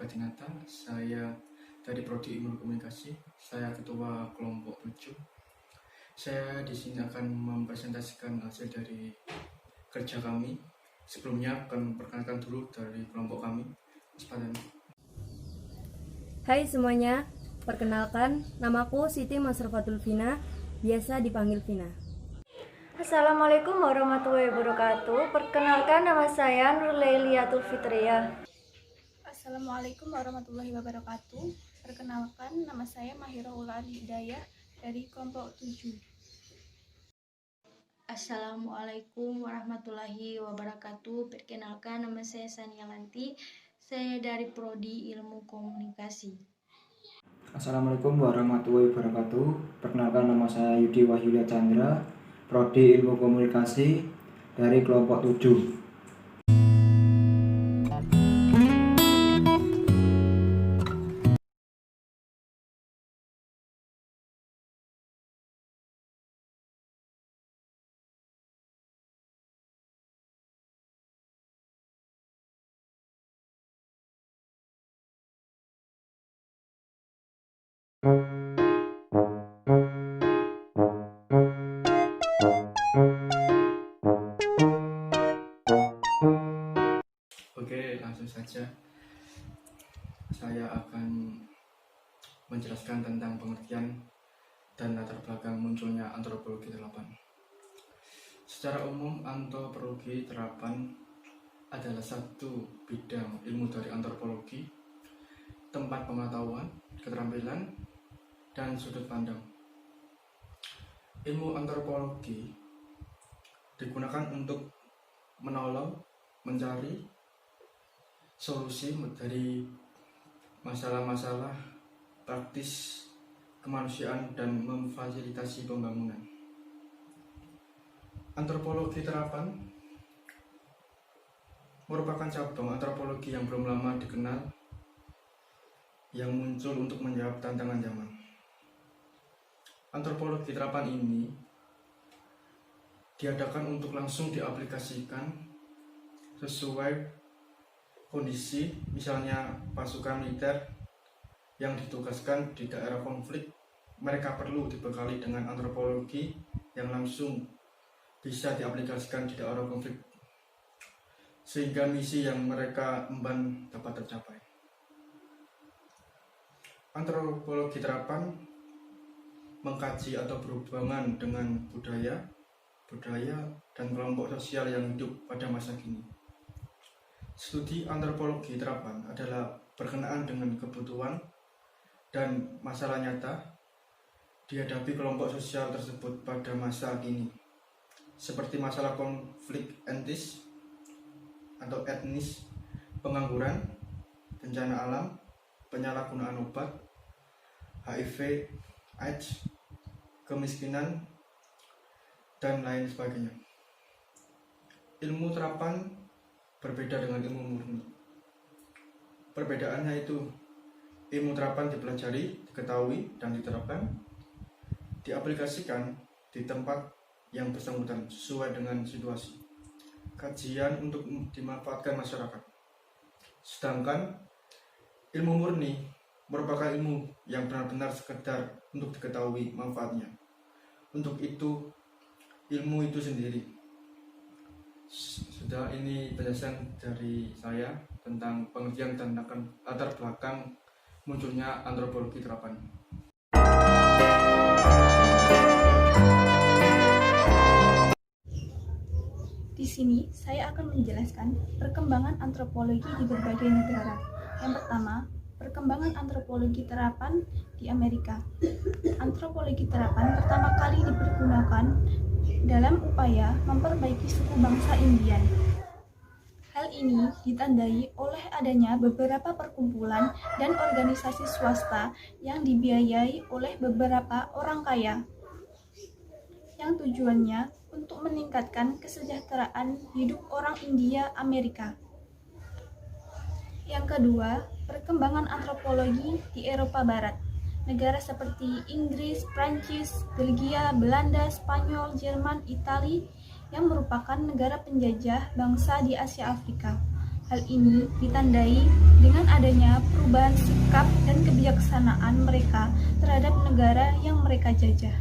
Adinata. Saya dari Prodi Ilmu Komunikasi. Saya ketua kelompok 7. Saya di sini akan mempresentasikan hasil dari kerja kami. Sebelumnya akan perkenalkan dulu dari kelompok kami. Hai semuanya, perkenalkan namaku Siti Masrofatul Vina, biasa dipanggil Vina. Assalamualaikum warahmatullahi wabarakatuh. Perkenalkan nama saya Nurlailiatul Fitriah. Assalamualaikum warahmatullahi wabarakatuh. Perkenalkan nama saya Mahirul Hidayah dari kelompok 7. Assalamualaikum warahmatullahi wabarakatuh. Perkenalkan nama saya Sania Lanti. Saya dari Prodi Ilmu Komunikasi. Assalamualaikum warahmatullahi wabarakatuh. Perkenalkan nama saya Yudi Wahyulia Chandra, Prodi Ilmu Komunikasi dari kelompok 7. Oke, langsung saja. Saya akan menjelaskan tentang pengertian dan latar belakang munculnya antropologi terapan. Secara umum, antropologi terapan adalah satu bidang ilmu dari antropologi, tempat pengetahuan, keterampilan, dan sudut pandang. Ilmu antropologi digunakan untuk menolong, mencari solusi dari masalah-masalah praktis kemanusiaan dan memfasilitasi pembangunan. Antropologi terapan merupakan cabang antropologi yang belum lama dikenal, yang muncul untuk menjawab tantangan zaman. Antropologi terapan ini diadakan untuk langsung diaplikasikan sesuai kondisi, misalnya pasukan militer yang ditugaskan di daerah konflik, mereka perlu dibekali dengan antropologi yang langsung bisa diaplikasikan di daerah konflik, sehingga misi yang mereka emban dapat tercapai. Antropologi terapan mengkaji atau berhubungan dengan budaya dan kelompok sosial yang hidup pada masa kini. Studi antropologi terapan adalah berkenaan dengan kebutuhan dan masalah nyata dihadapi kelompok sosial tersebut pada masa kini, seperti masalah konflik etnis atau etnis, pengangguran, bencana alam, penyalahgunaan obat, HIV, AIDS, kemiskinan, dan lain sebagainya. Ilmu terapan berbeda dengan ilmu murni. Perbedaannya itu, ilmu terapan dipelajari, diketahui, dan diterapkan, diaplikasikan di tempat yang bersangkutan sesuai dengan situasi. Kajian untuk dimanfaatkan masyarakat. Sedangkan ilmu murni merupakan ilmu yang benar-benar sekedar untuk diketahui manfaatnya. Untuk itu, ilmu itu sendiri. Sudah, ini penjelasan dari saya tentang pengertian dan latar belakang munculnya antropologi terapan. Di sini saya akan menjelaskan perkembangan antropologi di berbagai negara. Yang pertama, perkembangan antropologi terapan di Amerika. Antropologi terapan pertama kali dipergunakan dalam upaya memperbaiki suku bangsa Indian. Hal ini ditandai oleh adanya beberapa perkumpulan dan organisasi swasta yang dibiayai oleh beberapa orang kaya, yang tujuannya untuk meningkatkan kesejahteraan hidup orang India Amerika. Yang kedua, perkembangan antropologi di Eropa Barat. Negara seperti Inggris, Prancis, Belgia, Belanda, Spanyol, Jerman, Italia yang merupakan negara penjajah bangsa di Asia Afrika. Hal ini ditandai dengan adanya perubahan sikap dan kebijaksanaan mereka terhadap negara yang mereka jajah.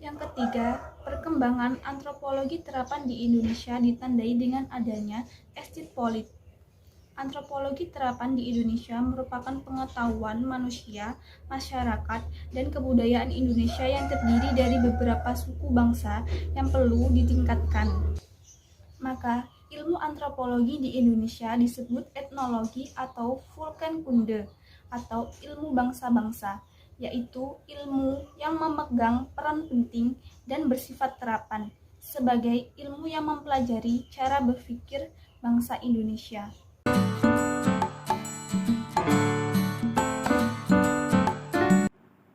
Yang ketiga, perkembangan antropologi terapan di Indonesia ditandai dengan adanya estate politik. Antropologi terapan di Indonesia merupakan pengetahuan manusia, masyarakat, dan kebudayaan Indonesia yang terdiri dari beberapa suku bangsa yang perlu ditingkatkan. Maka, ilmu antropologi di Indonesia disebut etnologi atau Volkenkunde atau ilmu bangsa-bangsa, yaitu ilmu yang memegang peran penting dan bersifat terapan sebagai ilmu yang mempelajari cara berpikir bangsa Indonesia.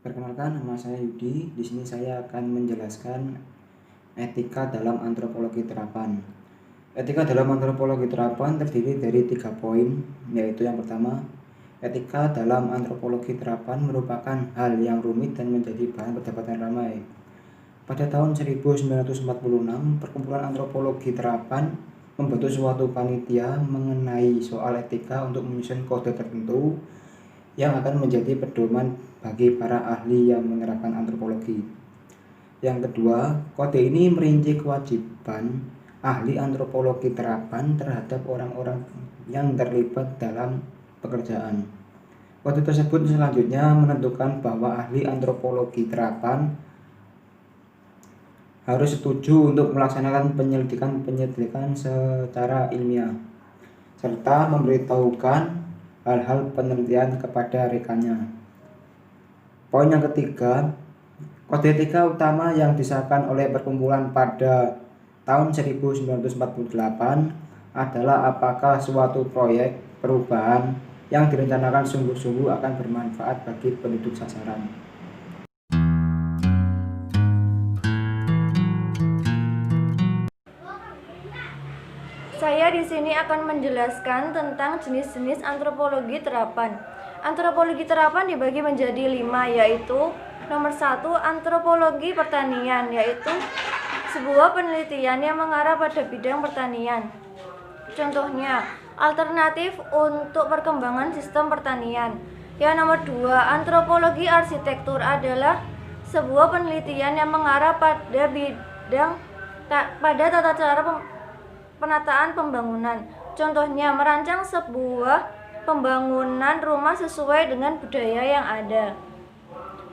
Perkenalkan, nama saya Yudi. Di sini saya akan menjelaskan etika dalam antropologi terapan. Etika dalam antropologi terapan terdiri dari 3 poin, yaitu yang pertama, etika dalam antropologi terapan merupakan hal yang rumit dan menjadi bahan perdebatan ramai. Pada tahun 1946, Perkumpulan Antropologi Terapan membentuk suatu panitia mengenai soal etika untuk menyusun kode tertentu yang akan menjadi pedoman bagi para ahli yang menerapkan antropologi. Yang kedua, kode ini merinci kewajiban ahli antropologi terapan terhadap orang-orang yang terlibat dalam pekerjaan. Kode tersebut selanjutnya menentukan bahwa ahli antropologi terapan harus setuju untuk melaksanakan penyelidikan secara ilmiah, serta memberitahukan hal-hal penelitian kepada rekannya. Poin yang ketiga, kode etika utama yang disahkan oleh perkumpulan pada tahun 1948 adalah apakah suatu proyek perubahan yang direncanakan sungguh-sungguh akan bermanfaat bagi penduduk sasaran. Saya di sini akan menjelaskan tentang jenis-jenis antropologi terapan. Antropologi terapan dibagi menjadi 5, yaitu nomor 1, antropologi pertanian, yaitu sebuah penelitian yang mengarah pada bidang pertanian. Contohnya, alternatif untuk perkembangan sistem pertanian. Yang nomor 2, antropologi arsitektur adalah sebuah penelitian yang mengarah pada tata cara penataan pembangunan. Contohnya, merancang sebuah pembangunan rumah sesuai dengan budaya yang ada.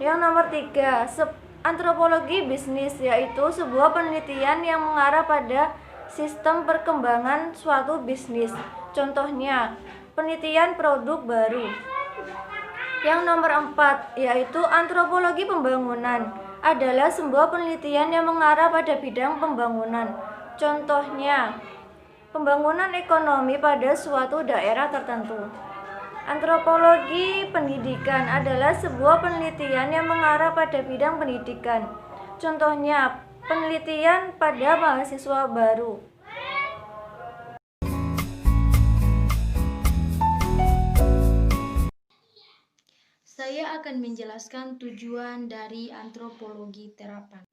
Yang nomor 3, antropologi bisnis, yaitu sebuah penelitian yang mengarah pada sistem perkembangan suatu bisnis. Contohnya, penelitian produk baru. Yang nomor 4, yaitu antropologi pembangunan, adalah sebuah penelitian yang mengarah pada bidang pembangunan. Contohnya, pembangunan ekonomi pada suatu daerah tertentu. Antropologi pendidikan adalah sebuah penelitian yang mengarah pada bidang pendidikan. Contohnya, penelitian pada mahasiswa baru. Saya akan menjelaskan tujuan dari antropologi terapan.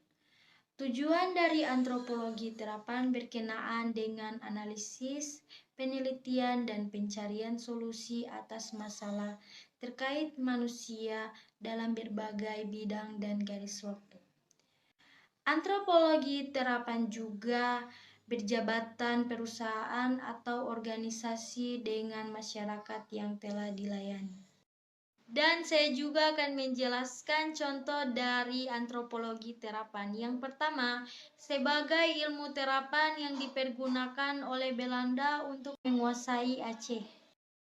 Tujuan dari antropologi terapan berkenaan dengan analisis, penelitian, dan pencarian solusi atas masalah terkait manusia dalam berbagai bidang dan garis waktu. Antropologi terapan juga berjabatan perusahaan atau organisasi dengan masyarakat yang telah dilayani. Dan saya juga akan menjelaskan contoh dari antropologi terapan. Yang pertama, sebagai ilmu terapan yang dipergunakan oleh Belanda untuk menguasai Aceh.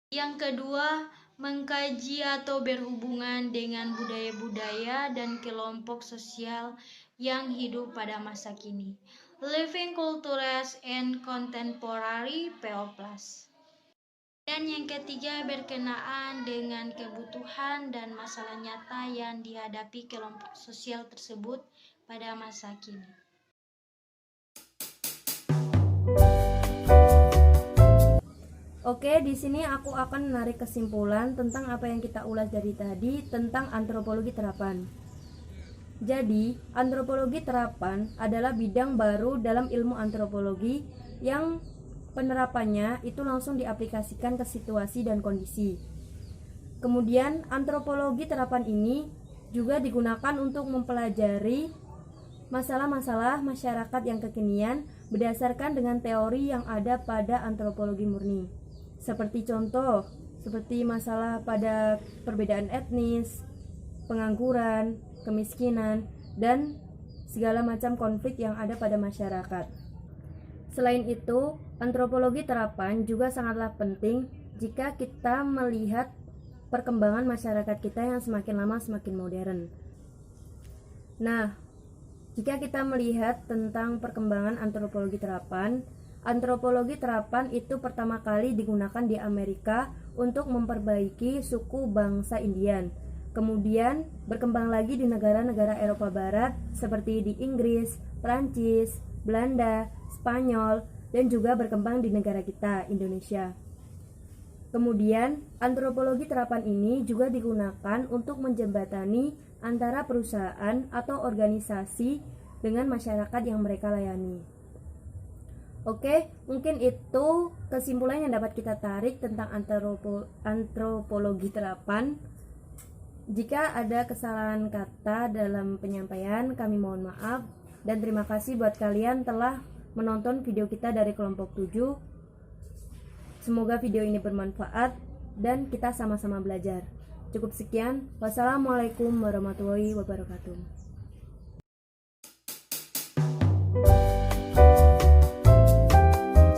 Yang kedua, mengkaji atau berhubungan dengan budaya-budaya dan kelompok sosial yang hidup pada masa kini. Living Cultures and Contemporary PO+. Dan yang ketiga, berkenaan dengan kebutuhan dan masalah nyata yang dihadapi kelompok sosial tersebut pada masa kini. Oke, di sini aku akan menarik kesimpulan tentang apa yang kita ulas dari tadi tentang antropologi terapan. Jadi, antropologi terapan adalah bidang baru dalam ilmu antropologi yang penerapannya itu langsung diaplikasikan ke situasi dan kondisi. Kemudian antropologi terapan ini juga digunakan untuk mempelajari masalah-masalah masyarakat yang kekinian berdasarkan dengan teori yang ada pada antropologi murni. Seperti contoh, seperti masalah pada perbedaan etnis, pengangguran, kemiskinan, dan segala macam konflik yang ada pada masyarakat. Selain itu, antropologi terapan juga sangatlah penting jika kita melihat perkembangan masyarakat kita yang semakin lama semakin modern. Nah, jika kita melihat tentang perkembangan antropologi terapan itu pertama kali digunakan di Amerika untuk memperbaiki suku bangsa Indian. Kemudian berkembang lagi di negara-negara Eropa Barat seperti di Inggris, Prancis, Belanda, Spanyol, dan juga berkembang di negara kita, Indonesia. Kemudian, antropologi terapan ini juga digunakan untuk menjembatani antara perusahaan atau organisasi dengan masyarakat yang mereka layani. Oke, mungkin itu kesimpulan yang dapat kita tarik tentang antropologi terapan. Jika ada kesalahan kata dalam penyampaian, kami mohon maaf, dan terima kasih buat kalian telah menonton video kita dari kelompok 7. Semoga video ini bermanfaat dan kita sama-sama belajar. Cukup sekian. Wassalamualaikum warahmatullahi wabarakatuh.